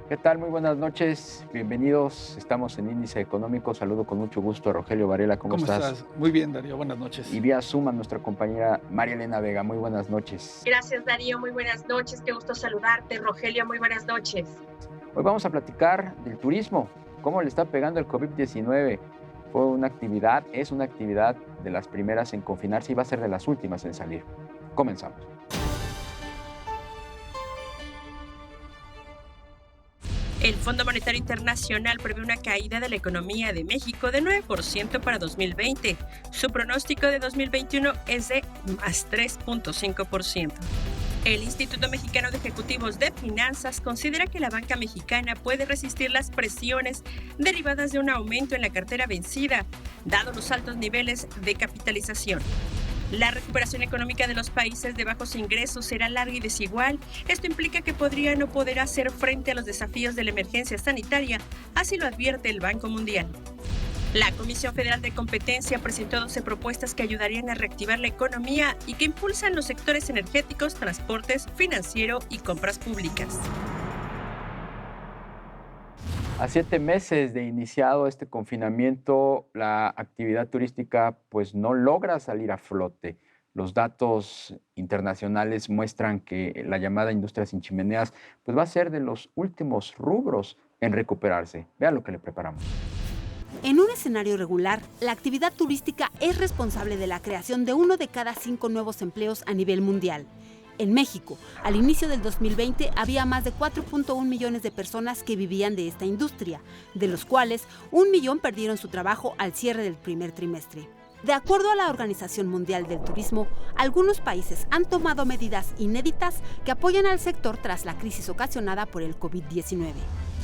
¿Qué tal? Muy buenas noches, bienvenidos. Estamos en Índice Económico. Saludo con mucho gusto a Rogelio Varela, ¿cómo ¿Cómo estás? estás? Muy bien, Darío, buenas Y noches. vía Zoom a nuestra compañera María Elena Vega. Muy buenas noches. Gracias, Darío. Muy buenas noches. Qué gusto saludarte. Rogelio, muy buenas noches. Hoy vamos a platicar del turismo, cómo le está pegando el COVID-19. Fue una actividad, es una actividad de las primeras en confinarse y va a ser de las últimas en salir. Comenzamos. El Fondo Monetario Internacional prevé una caída de la economía de México de 9% para 2020. Su pronóstico de 2021 es de más 3.5%. El Instituto Mexicano de Ejecutivos de Finanzas considera que la banca mexicana puede resistir las presiones derivadas de un aumento en la cartera vencida, dado los altos niveles de capitalización. La recuperación económica de los países de bajos ingresos será larga y desigual. Esto implica que podría no poder hacer frente a los desafíos de la emergencia sanitaria, así lo advierte el Banco Mundial. La Comisión Federal de Competencia presentó 12 propuestas que ayudarían a reactivar la economía y que impulsan los sectores energéticos, transportes, financiero y compras públicas. A 7 meses de iniciado este confinamiento, la actividad turística pues no logra salir a flote. Los datos internacionales muestran que la llamada industria sin chimeneas pues va a ser de los últimos rubros en recuperarse. Vean lo que le preparamos. En un escenario regular, la actividad turística es responsable de la creación de 1 de cada 5 nuevos empleos a nivel mundial. En México, al inicio del 2020, había más de 4.1 millones de personas que vivían de esta industria, de los cuales 1 millón perdieron su trabajo al cierre del primer trimestre. De acuerdo a la Organización Mundial del Turismo, algunos países han tomado medidas inéditas que apoyan al sector tras la crisis ocasionada por el COVID-19.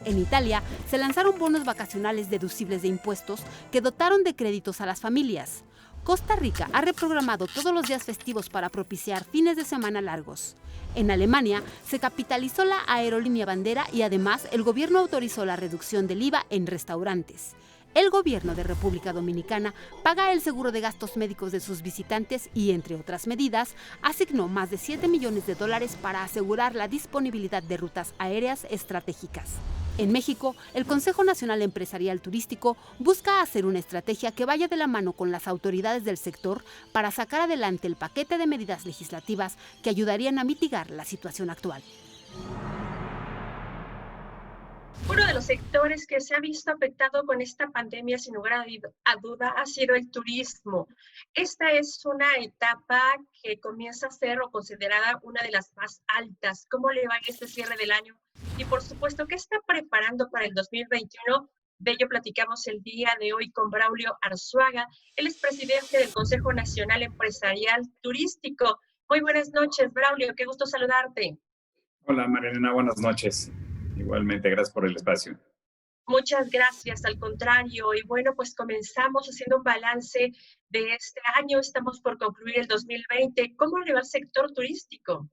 En Italia, se lanzaron bonos vacacionales deducibles de impuestos que dotaron de créditos a las familias. Costa Rica ha reprogramado todos los días festivos para propiciar fines de semana largos. En Alemania, se capitalizó la aerolínea bandera y además el gobierno autorizó la reducción del IVA en restaurantes. El gobierno de República Dominicana paga el seguro de gastos médicos de sus visitantes y, entre otras medidas, asignó más de $7 millones para asegurar la disponibilidad de rutas aéreas estratégicas. En México, el Consejo Nacional Empresarial Turístico busca hacer una estrategia que vaya de la mano con las autoridades del sector para sacar adelante el paquete de medidas legislativas que ayudarían a mitigar la situación actual. Uno de los sectores que se ha visto afectado con esta pandemia, sin lugar a duda, ha sido el turismo. Esta es una etapa que comienza a ser o considerada una de las más altas. ¿Cómo le va en este cierre del año? Y por supuesto, ¿qué está preparando para el 2021? De ello platicamos el día de hoy con Braulio Arzuaga. Él es presidente del Consejo Nacional Empresarial Turístico. Muy buenas noches, Braulio. Qué gusto saludarte. Hola Marilena, buenas noches. Igualmente, gracias por el espacio. Muchas gracias, al contrario. Y bueno, pues comenzamos haciendo un balance de este año. Estamos por concluir el 2020. ¿Cómo le va al sector turístico?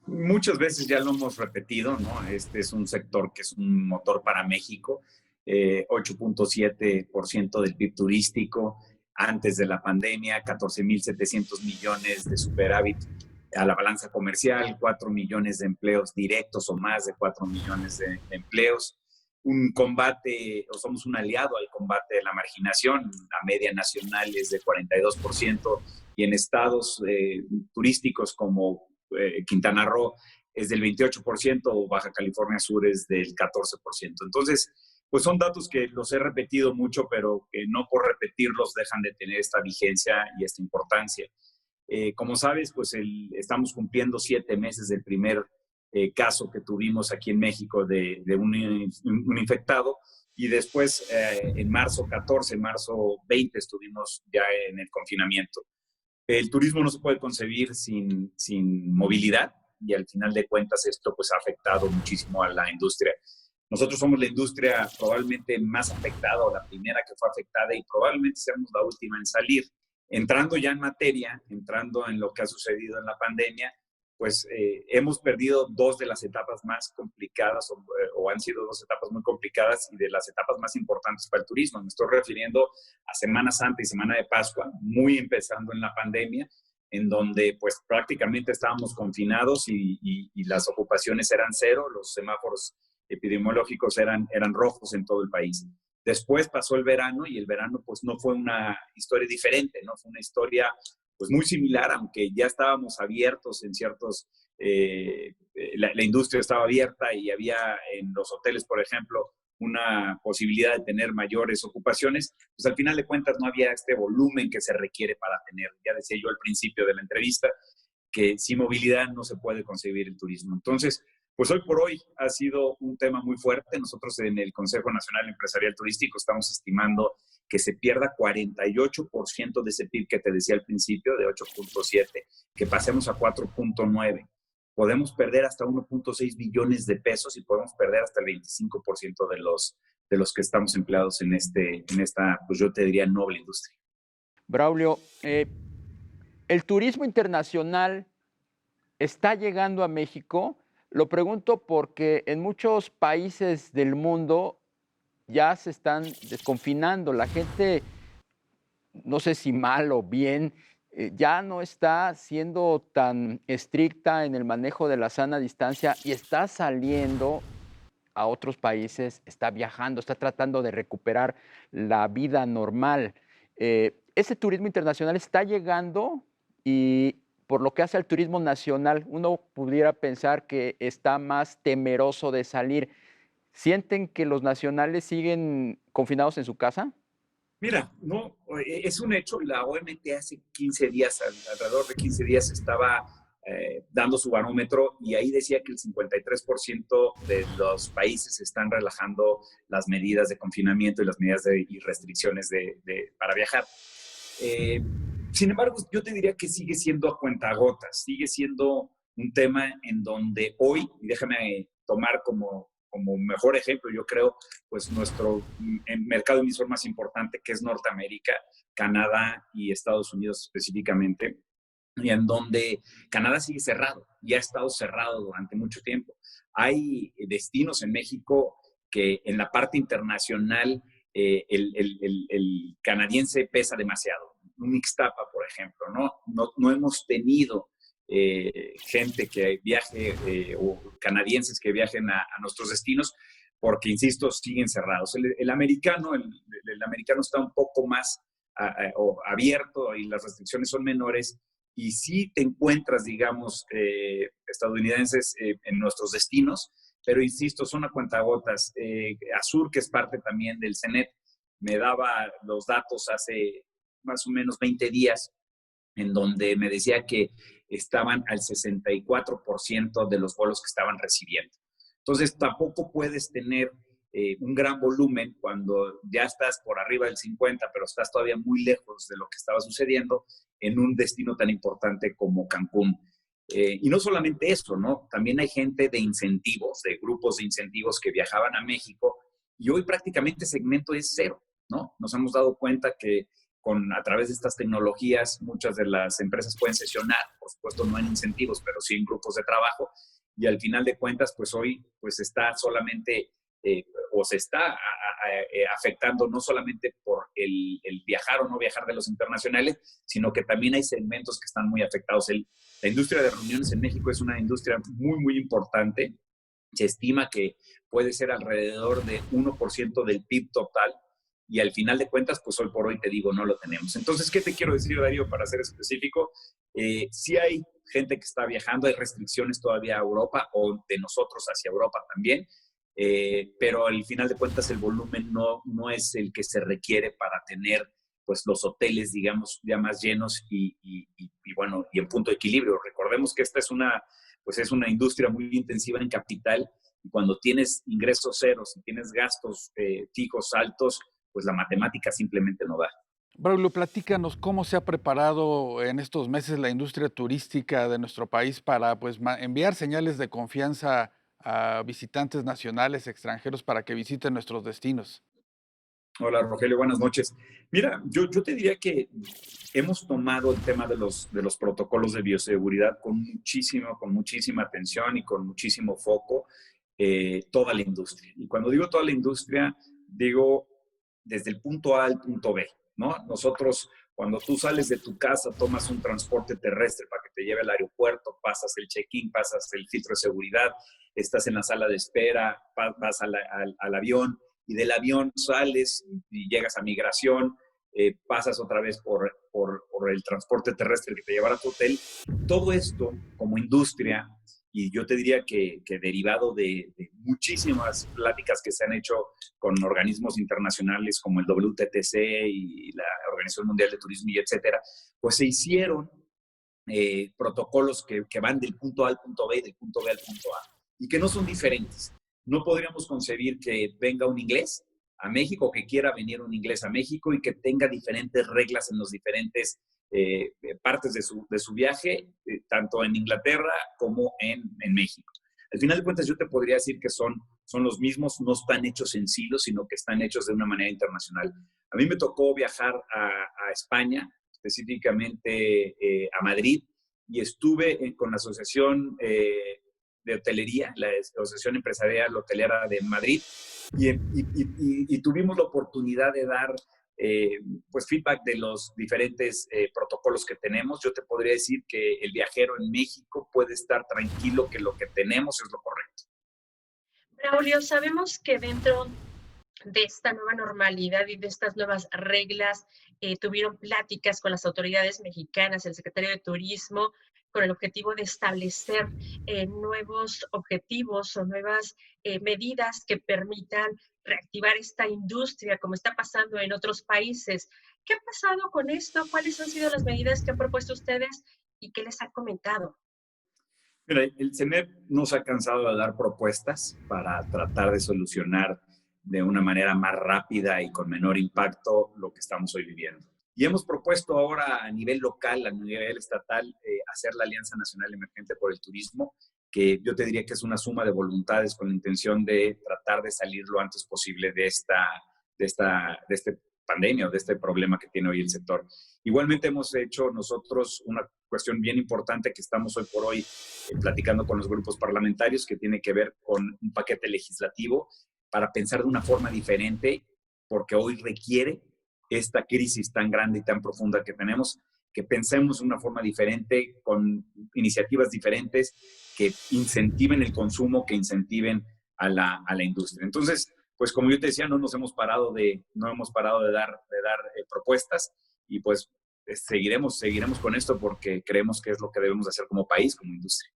Muchas veces ya lo hemos repetido, ¿no? Este es un sector que es un motor para México, 8.7% del PIB turístico, antes de la pandemia, 14.700 millones de superávit a la balanza comercial, 4 millones de empleos directos o más de 4 millones de empleos. Un combate, o somos un aliado al combate de la marginación, la media nacional es de 42% y en estados turísticos como Quintana Roo es del 28% o Baja California Sur es del 14%. Entonces, pues son datos que los he repetido mucho, pero que no por repetirlos dejan de tener esta vigencia y esta importancia. Como sabes, pues estamos cumpliendo 7 meses del primer caso que tuvimos aquí en México de un infectado y después en marzo 14, marzo 20 estuvimos ya en el confinamiento. El turismo no se puede concebir sin movilidad y al final de cuentas esto pues ha afectado muchísimo a la industria. Nosotros somos la industria probablemente más afectada o la primera que fue afectada y probablemente seamos la última en salir. Entrando ya en materia, entrando en lo que ha sucedido en la pandemia, pues hemos perdido 2 de las etapas más complicadas o han sido 2 etapas muy complicadas y de las etapas más importantes para el turismo. Me estoy refiriendo a Semana Santa y Semana de Pascua, muy empezando en la pandemia, en donde pues prácticamente estábamos confinados y las ocupaciones eran cero, los semáforos epidemiológicos eran rojos en todo el país. Después pasó el verano y el verano pues no fue una historia diferente, ¿no? Fue una historia pues muy similar, aunque ya estábamos abiertos en ciertos, la industria estaba abierta y había en los hoteles, por ejemplo, una posibilidad de tener mayores ocupaciones, pues al final de cuentas no había este volumen que se requiere para tener. Ya decía yo al principio de la entrevista que sin movilidad no se puede concebir el turismo. Entonces, pues hoy por hoy ha sido un tema muy fuerte. Nosotros en el Consejo Nacional Empresarial Turístico estamos estimando que se pierda 48% de ese PIB que te decía al principio, de 8.7, que pasemos a 4.9. Podemos perder hasta 1.6 billones de pesos y podemos perder hasta el 25% de los que estamos empleados en esta, pues yo te diría, noble industria. Braulio, ¿el turismo internacional está llegando a México? Lo pregunto porque en muchos países del mundo ya se están desconfinando. La gente, no sé si mal o bien, ya no está siendo tan estricta en el manejo de la sana distancia y está saliendo a otros países, está viajando, está tratando de recuperar la vida normal. Ese turismo internacional está llegando y por lo que hace al turismo nacional, uno pudiera pensar que está más temeroso de salir. ¿Sienten que los nacionales siguen confinados en su casa? Mira, no, es un hecho. La OMT hace 15 días, alrededor de 15 días, estaba dando su barómetro y ahí decía que el 53% de los países están relajando las medidas de confinamiento y las medidas y restricciones para viajar. Sin embargo, yo te diría que sigue siendo a cuentagotas, sigue siendo un tema en donde hoy, y déjame tomar como mejor ejemplo, yo creo, pues nuestro mercado emisor más importante, que es Norteamérica, Canadá y Estados Unidos específicamente, y en donde Canadá sigue cerrado, y ha estado cerrado durante mucho tiempo. Hay destinos en México que en la parte internacional el canadiense pesa demasiado. Un Ixtapa, por ejemplo, no hemos tenido gente que viaje o canadienses que viajen a nuestros destinos porque, insisto, siguen cerrados. El americano está un poco más abierto y las restricciones son menores y sí te encuentras, digamos, estadounidenses en nuestros destinos, pero, insisto, son a cuentagotas. Azur, que es parte también del CENET, me daba los datos hace más o menos 20 días en donde me decía que estaban al 64% de los vuelos que estaban recibiendo. Entonces, tampoco puedes tener un gran volumen cuando ya estás por arriba del 50, pero estás todavía muy lejos de lo que estaba sucediendo en un destino tan importante como Cancún. Y no solamente eso, ¿no? También hay gente de incentivos, de grupos de incentivos que viajaban a México y hoy prácticamente el segmento es cero, ¿no? Nos hemos dado cuenta que a través de estas tecnologías muchas de las empresas pueden sesionar, por supuesto no en incentivos, pero sí en grupos de trabajo, y al final de cuentas, pues hoy pues está solamente, o se está afectando no solamente por el viajar o no viajar de los internacionales, sino que también hay segmentos que están muy afectados. La industria de reuniones en México es una industria muy, muy importante. Se estima que puede ser alrededor de 1% del PIB total, y al final de cuentas, pues hoy por hoy te digo, no lo tenemos. Entonces, ¿qué te quiero decir, Darío, para ser específico? Sí hay gente que está viajando, hay restricciones todavía a Europa o de nosotros hacia Europa también, pero al final de cuentas el volumen no es el que se requiere para tener pues los hoteles, digamos, ya más llenos y bueno, y en punto de equilibrio. Recordemos que esta es una industria muy intensiva en capital, y cuando tienes ingresos ceros y tienes gastos fijos altos, pues la matemática simplemente no da. Braulio, platícanos cómo se ha preparado en estos meses la industria turística de nuestro país para pues, enviar señales de confianza a visitantes nacionales, extranjeros, para que visiten nuestros destinos. Hola, Rogelio, buenas noches. Mira, yo te diría que hemos tomado el tema de los protocolos de bioseguridad con muchísima atención y con muchísimo foco toda la industria. Y cuando digo toda la industria, digo desde el punto A al punto B, ¿no? Nosotros Cuando tú sales de tu casa, tomas un transporte terrestre para que te lleve al aeropuerto, pasas el check-in, pasas el filtro de seguridad, estás en la sala de espera, vas al avión y del avión sales y llegas a migración, pasas otra vez por el transporte terrestre que te llevará a tu hotel. Todo esto como industria, y yo te diría que derivado de muchísimas pláticas que se han hecho con organismos internacionales como el WTTC y la Organización Mundial de Turismo y etcétera, pues se hicieron protocolos que van del punto A al punto B y del punto B al punto A, y que no son diferentes. No podríamos concebir que venga un inglés a México, que quiera venir un inglés a México y que tenga diferentes reglas en los diferentes partes de su viaje, tanto en Inglaterra como en México. Al final de cuentas, yo te podría decir que son los mismos, no están hechos en silos, sino que están hechos de una manera internacional. A mí me tocó viajar a España, específicamente a Madrid, y estuve con la Asociación de Hotelería, la Asociación Empresarial Hotelera de Madrid, y tuvimos la oportunidad de dar pues feedback de los diferentes protocolos que tenemos. Yo te podría decir que el viajero en México puede estar tranquilo que lo que tenemos es lo correcto. Braulio, sabemos que dentro de esta nueva normalidad y de estas nuevas reglas, tuvieron pláticas con las autoridades mexicanas, el secretario de Turismo, con el objetivo de establecer nuevos objetivos o nuevas medidas que permitan reactivar esta industria, como está pasando en otros países. ¿Qué ha pasado con esto? ¿Cuáles han sido las medidas que han propuesto ustedes y qué les han comentado? Mira, el CEMEP nos ha cansado de dar propuestas para tratar de solucionar de una manera más rápida y con menor impacto lo que estamos hoy viviendo. Y hemos propuesto ahora a nivel local, a nivel estatal, hacer la Alianza Nacional Emergente por el Turismo, que yo te diría que es una suma de voluntades con la intención de tratar de salir lo antes posible de esta pandemia o de este problema que tiene hoy el sector. Igualmente hemos hecho nosotros una cuestión bien importante que estamos hoy por hoy platicando con los grupos parlamentarios, que tiene que ver con un paquete legislativo para pensar de una forma diferente, porque hoy requiere esta crisis tan grande y tan profunda que tenemos, que pensemos de una forma diferente, con iniciativas diferentes que incentiven el consumo, que incentiven a la industria. Entonces, pues como yo te decía, no hemos parado de dar propuestas, y pues seguiremos con esto porque creemos que es lo que debemos hacer como país, como industria.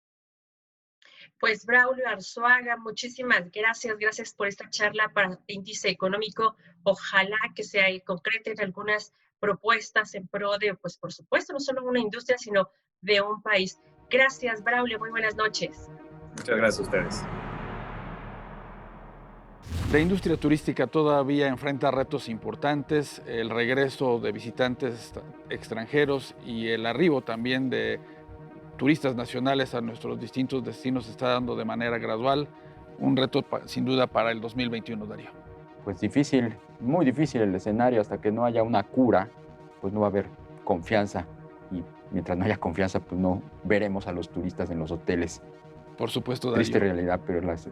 Pues Braulio Arzuaga, muchísimas gracias. Gracias por esta charla para Índice Económico. Ojalá que se concreten algunas propuestas en pro de, pues por supuesto, no solo una industria, sino de un país. Gracias, Braulio. Muy buenas noches. Muchas gracias a ustedes. La industria turística todavía enfrenta retos importantes. El regreso de visitantes extranjeros y el arribo también de turistas nacionales a nuestros distintos destinos se está dando de manera gradual. Un reto sin duda para el 2021, Darío. Pues difícil, muy difícil el escenario. Hasta que no haya una cura, pues no va a haber confianza. Y mientras no haya confianza, pues no veremos a los turistas en los hoteles. Por supuesto, Darío. Triste realidad, pero es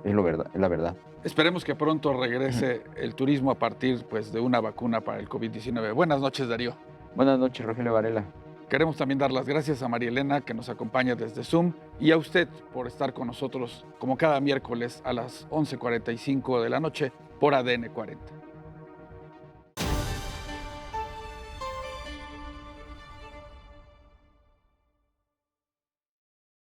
la verdad. Esperemos que pronto regrese el turismo a partir pues, de una vacuna para el COVID-19. Buenas noches, Darío. Buenas noches, Rogelio Varela. Queremos también dar las gracias a María Elena, que nos acompaña desde Zoom, y a usted por estar con nosotros como cada miércoles a las 11:45 de la noche por ADN 40.